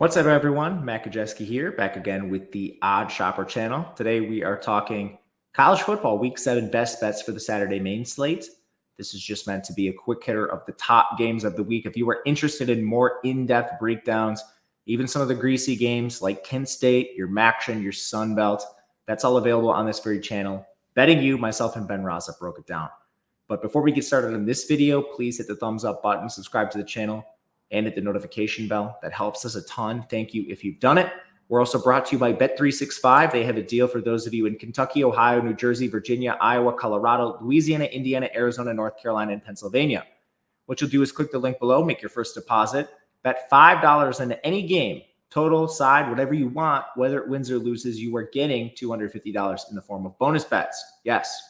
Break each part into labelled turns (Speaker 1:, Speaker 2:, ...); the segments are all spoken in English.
Speaker 1: What's up, everyone? Gajewski here, back again with the Odd Shopper channel. Today we are talking college football Week 7 best bets for the Saturday main slate. This is just meant to be a quick hitter of the top games of the week. If you are interested in more in-depth breakdowns, even some of the greasy games like Kent State, your Maction, your Sun Belt, that's all available on this very channel. Betting You, myself, and Ben Raza broke it down. But before we get started in this video, please hit the thumbs up button, subscribe to the channel, and hit the notification bell. That helps us a ton. Thank you if you've done it. We're also brought to you by Bet365. They have a deal for those of you in Kentucky, Ohio, New Jersey, Virginia, Iowa, Colorado, Louisiana, Indiana, Arizona, North Carolina, and Pennsylvania. What you'll do is click the link below, make your first deposit, bet $5 into any game, total, side, whatever you want. Whether it wins or loses, you are getting $250 in the form of bonus bets. Yes,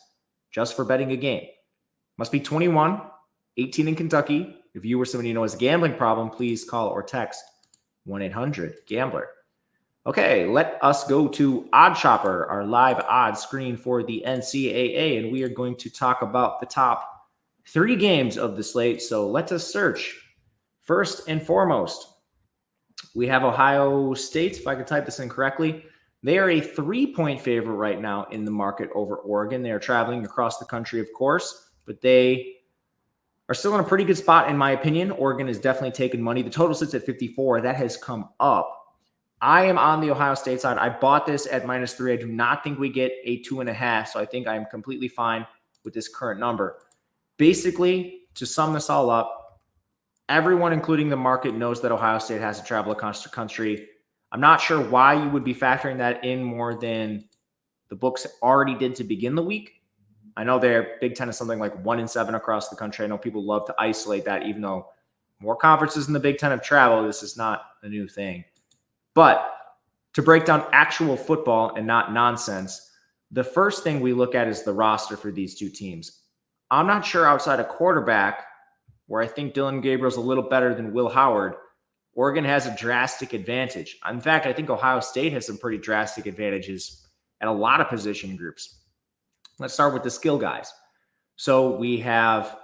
Speaker 1: just for betting a game. Must be 21, 18 in Kentucky. If you or somebody you know has a gambling problem, please call or text 1-800-GAMBLER. Okay, let us go to Odd Shopper, our live odds screen for the NCAA, and we are going to talk about the top 3 games of the slate. So let us search. First and foremost, we have Ohio State. If I could type this in correctly, they are a 3-point favorite right now in the market over Oregon. They are traveling across the country, of course, but they are still in a pretty good spot, in my opinion. Oregon has definitely taken money. The total sits at 54. That has come up. I am on the Ohio State side. I bought this at -3. I do not think we get a 2.5, so I think I am completely fine with this current number. Basically, to sum this all up, everyone, including the market, knows that Ohio State has to travel across the country. I'm not sure why you would be factoring that in more than the books already did to begin the week. I know their Big Ten is something like 1-7 across the country. I know people love to isolate that, even though more conferences in the Big Ten have traveled. This is not a new thing. But to break down actual football and not nonsense, the first thing we look at is the roster for these two teams. I'm not sure outside of quarterback, where I think Dylan Gabriel's a little better than Will Howard, Oregon has a drastic advantage. In fact, I think Ohio State has some pretty drastic advantages at a lot of position groups. Let's start with the skill guys. So we have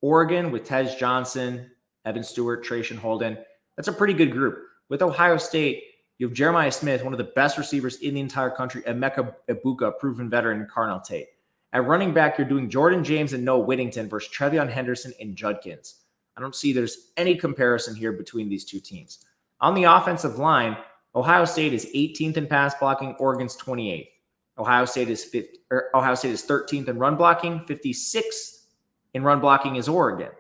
Speaker 1: Oregon with Tej Johnson, Evan Stewart, Tracian Holden. That's a pretty good group. With Ohio State, you have Jeremiah Smith, one of the best receivers in the entire country, and Emeka Egbuka, proven veteran, and Carnell Tate. At running back, you're doing Jordan James and Noah Whittington versus Trevion Henderson and Judkins. I don't see there's any comparison here between these two teams. On the offensive line, Ohio State is 18th in pass blocking, Oregon's 28th. Ohio State is 13th in run blocking, 56th in run blocking is Oregon.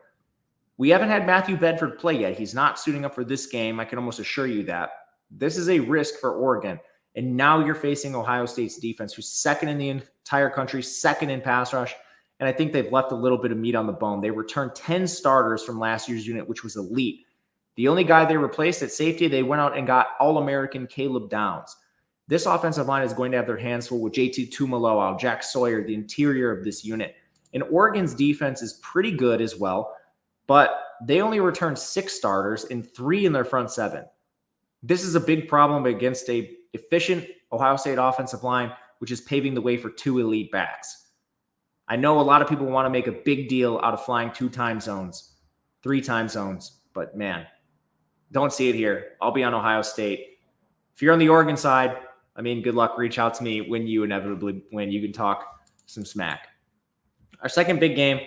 Speaker 1: We haven't had Matthew Bedford play yet. He's not suiting up for this game. I can almost assure you that. This is a risk for Oregon. And now you're facing Ohio State's defense, who's second in the entire country, second in pass rush. And I think they've left a little bit of meat on the bone. They returned 10 starters from last year's unit, which was elite. The only guy they replaced at safety, they went out and got All-American Caleb Downs. This offensive line is going to have their hands full with JT Tuimoloau, Jack Sawyer, the interior of this unit. And Oregon's defense is pretty good as well, but they only returned 6 starters and 3 in their front 7. This is a big problem against a efficient Ohio State offensive line, which is paving the way for 2 elite backs. I know a lot of people want to make a big deal out of flying 2 time zones, 3 time zones, but man, don't see it here. I'll be on Ohio State. If you're on the Oregon side, I mean, good luck. Reach out to me when you inevitably win. You can talk some smack. Our second big game,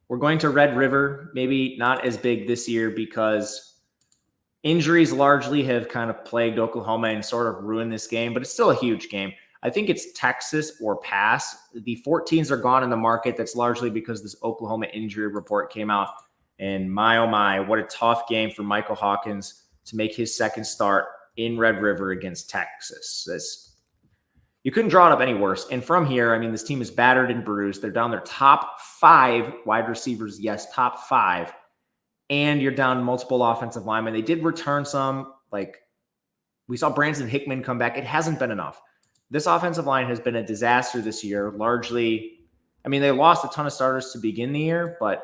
Speaker 1: we're going to Red River. Maybe not as big this year because injuries largely have kind of plagued Oklahoma and sort of ruined this game, but it's still a huge game. I think it's Texas or pass. The 14s are gone in the market. That's largely because this Oklahoma injury report came out. And my, oh my, what a tough game for Michael Hawkins to make his second start in Red River against Texas. You couldn't draw it up any worse. And from here, I mean, this team is battered and bruised. They're down their top 5 wide receivers. Yes, top 5. And you're down multiple offensive linemen. They did return some. Like, we saw Branson Hickman come back. It hasn't been enough. This offensive line has been a disaster this year. Largely, I mean, they lost a ton of starters to begin the year, but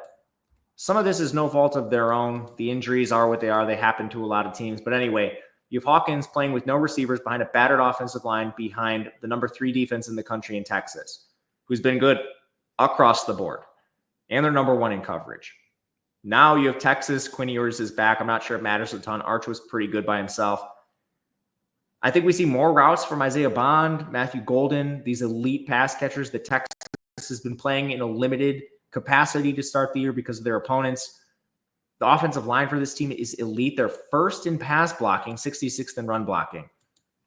Speaker 1: some of this is no fault of their own. The injuries are what they are. They happen to a lot of teams. But anyway, you have Hawkins playing with no receivers behind a battered offensive line behind the number 3 defense in the country in Texas, who's been good across the board. And they're number 1 in coverage. Now you have Texas. Quinn Ewers is back. I'm not sure it matters a ton. Arch was pretty good by himself. I think we see more routes from Isaiah Bond, Matthew Golden, these elite pass catchers that Texas has been playing in a limited capacity to start the year because of their opponents. The offensive line for this team is elite. They're first in pass blocking, 66th in run blocking.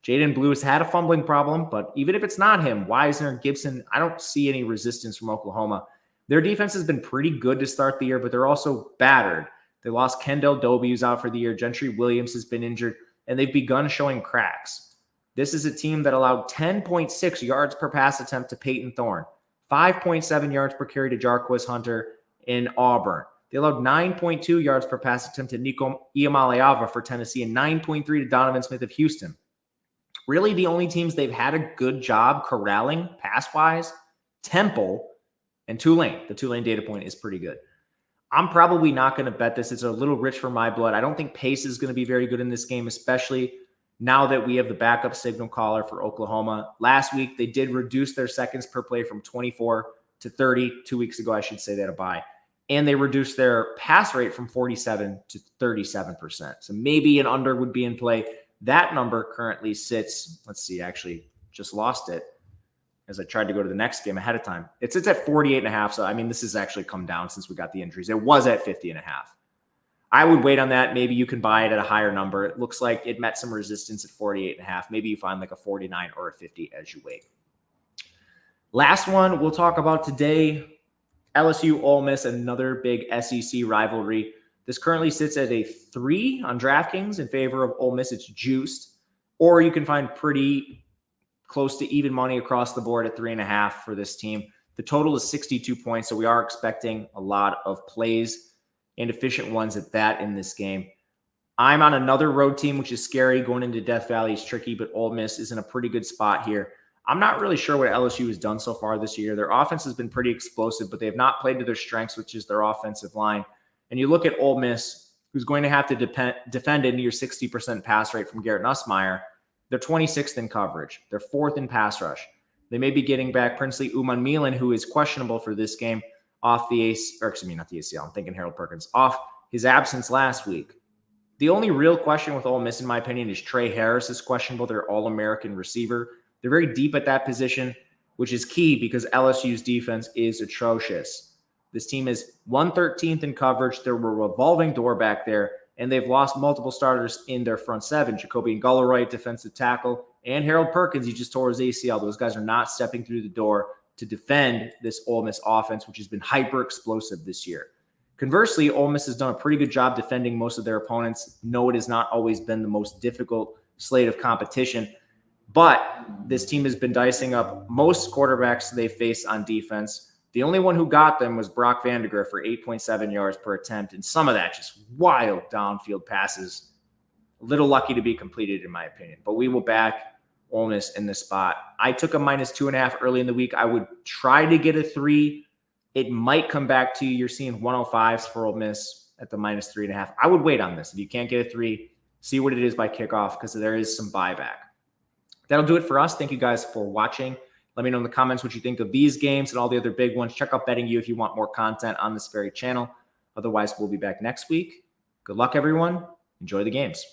Speaker 1: Jaden Blue has had a fumbling problem, but even if it's not him, Wisner, Gibson, I don't see any resistance from Oklahoma. Their defense has been pretty good to start the year, but they're also battered. They lost Kendall Dobie, who's out for the year. Gentry Williams has been injured, and they've begun showing cracks. This is a team that allowed 10.6 yards per pass attempt to Peyton Thorne, 5.7 yards per carry to Jarquez Hunter in Auburn. They allowed 9.2 yards per pass attempt to Nico Iamaleava for Tennessee and 9.3 to Donovan Smith of Houston. Really, the only teams they've had a good job corralling pass-wise, Temple and Tulane. The Tulane data point is pretty good. I'm probably not going to bet this. It's a little rich for my blood. I don't think pace is going to be very good in this game, especially now that we have the backup signal caller for Oklahoma. Last week, they did reduce their seconds per play from 24 to 30. 2 weeks ago, I should say that a bye. And they reduced their pass rate from 47 to 37%. So maybe an under would be in play. That number currently sits, let's see, actually just lost it as I tried to go to the next game ahead of time. It sits at 48.5. So, I mean, this has actually come down since we got the injuries. It was at 50.5. I would wait on that. Maybe you can buy it at a higher number. It looks like it met some resistance at 48.5. Maybe you find like a 49 or a 50 as you wait. Last one we'll talk about today. LSU, Ole Miss, another big SEC rivalry. This currently sits at a 3 on DraftKings in favor of Ole Miss. It's juiced. Or you can find pretty close to even money across the board at 3.5 for this team. The total is 62 points, so we are expecting a lot of plays and efficient ones at that in this game. I'm on another road team, which is scary. Going into Death Valley is tricky, but Ole Miss is in a pretty good spot here. I'm not really sure what LSU has done so far this year. Their offense has been pretty explosive, but they have not played to their strengths, which is their offensive line. And you look at Ole Miss, who's going to have to defend a near 60% pass rate from Garrett Nussmeier. They're 26th in coverage. They're 4th in pass rush. They may be getting back Princely Umanmielen, who is questionable for this game, off the not the ACL. I'm thinking Harold Perkins, off his absence last week. The only real question with Ole Miss, in my opinion, is Trey Harris is questionable. Their All-American receiver. They're very deep at that position, which is key because LSU's defense is atrocious. This team is 113th in coverage. They're a revolving door back there, and they've lost multiple starters in their front seven. Jacoby Gulleroy, defensive tackle, and Harold Perkins, he just tore his ACL. Those guys are not stepping through the door to defend this Ole Miss offense, which has been hyper-explosive this year. Conversely, Ole Miss has done a pretty good job defending most of their opponents. No, it has not always been the most difficult slate of competition, but this team has been dicing up most quarterbacks they face on defense. The only one who got them was Brock Vandegrift for 8.7 yards per attempt, and some of that just wild downfield passes. A little lucky to be completed, in my opinion. But we will back Ole Miss in this spot. I took a -2.5 early in the week. I would try to get a 3. It might come back to you. You're seeing 105s for Ole Miss at the -3.5. I would wait on this. If you can't get a 3, see what it is by kickoff because there is some buyback. That'll do it for us. Thank you guys for watching. Let me know in the comments what you think of these games and all the other big ones. Check out Betting You if you want more content on this very channel. Otherwise, we'll be back next week. Good luck, everyone. Enjoy the games.